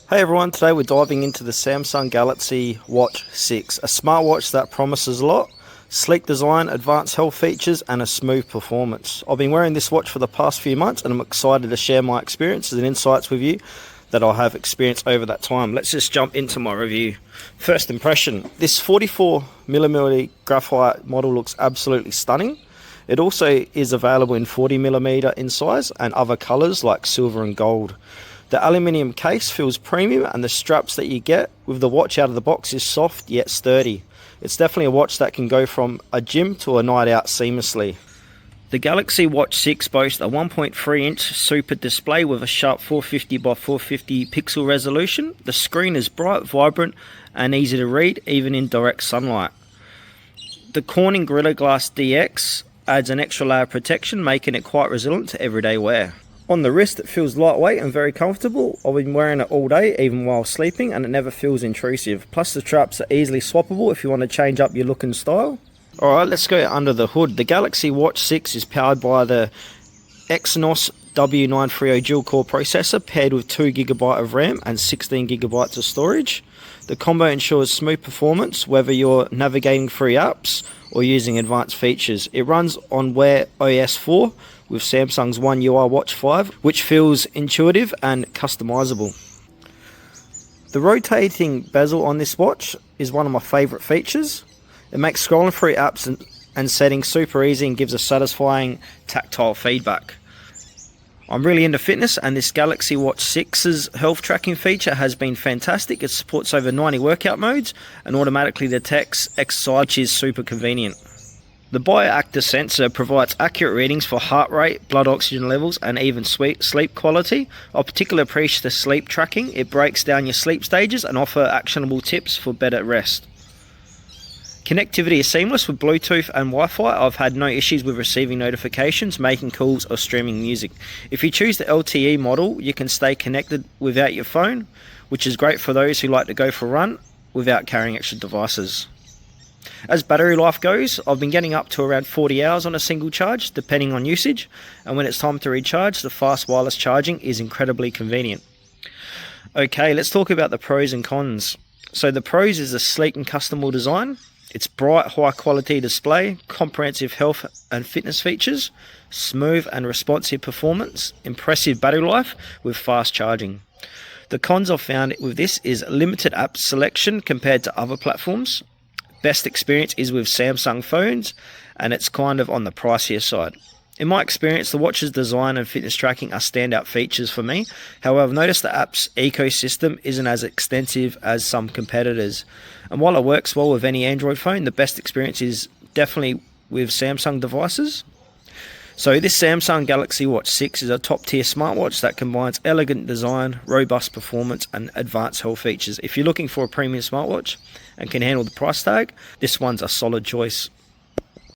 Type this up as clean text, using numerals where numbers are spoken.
Hey everyone, today we're diving into the Samsung Galaxy Watch 6, a smartwatch that promises a lot, sleek design, advanced health features and a smooth performance. I've been wearing this watch for the past few months and I'm excited to share my experiences and insights with you that I have experienced over that time. Let's just jump into my review. First impression, this 44mm graphite model looks absolutely stunning. It also is available in 40mm in size and other colours like silver and gold. The aluminium case feels premium and the straps that you get with the watch out of the box is soft yet sturdy. It's definitely a watch that can go from a gym to a night out seamlessly. The Galaxy Watch 6 boasts a 1.3 inch super display with a sharp 450 by 450 pixel resolution. The screen is bright, vibrant and easy to read even in direct sunlight. The Corning Gorilla Glass DX adds an extra layer of protection, making it quite resilient to everyday wear. On the wrist it feels lightweight and very comfortable. I've been wearing it all day even while sleeping and it never feels intrusive. Plus the straps are easily swappable if you want to change up your look and style. Alright, let's go under the hood. The Galaxy Watch 6 is powered by the Exynos W930 dual-core processor paired with 2GB of RAM and 16GB of storage. The combo ensures smooth performance whether you're navigating through apps or using advanced features. It runs on Wear OS 4 with Samsung's One UI Watch 5, which feels intuitive and customizable. The rotating bezel on this watch is one of my favourite features. It makes scrolling through apps and settings super easy and gives a satisfying tactile feedback. I'm really into fitness and this Galaxy Watch 6's health tracking feature has been fantastic. It supports over 90 workout modes and automatically detects exercise, which is super convenient. The bioactive sensor provides accurate readings for heart rate, blood oxygen levels and even sleep quality. I particularly appreciate the sleep tracking. It breaks down your sleep stages and offers actionable tips for better rest. Connectivity is seamless with Bluetooth and Wi-Fi. I've had no issues with receiving notifications, making calls or streaming music. If you choose the LTE model, you can stay connected without your phone, which is great for those who like to go for a run without carrying extra devices. As battery life goes, I've been getting up to around 40 hours on a single charge, depending on usage, and when it's time to recharge, the fast wireless charging is incredibly convenient. Okay, let's talk about the pros and cons. So the pros is a sleek and customable design. It's bright, high quality display, comprehensive health and fitness features, smooth and responsive performance, impressive battery life with fast charging. The cons I've found with this is limited app selection compared to other platforms. Best experience is with Samsung phones and it's kind of on the pricier side. In my experience, the watch's design and fitness tracking are standout features for me. However, I've noticed the app's ecosystem isn't as extensive as some competitors. And while it works well with any Android phone, the best experience is definitely with Samsung devices. So this Samsung Galaxy Watch 6 is a top-tier smartwatch that combines elegant design, robust performance and advanced health features. If you're looking for a premium smartwatch and can handle the price tag, this one's a solid choice.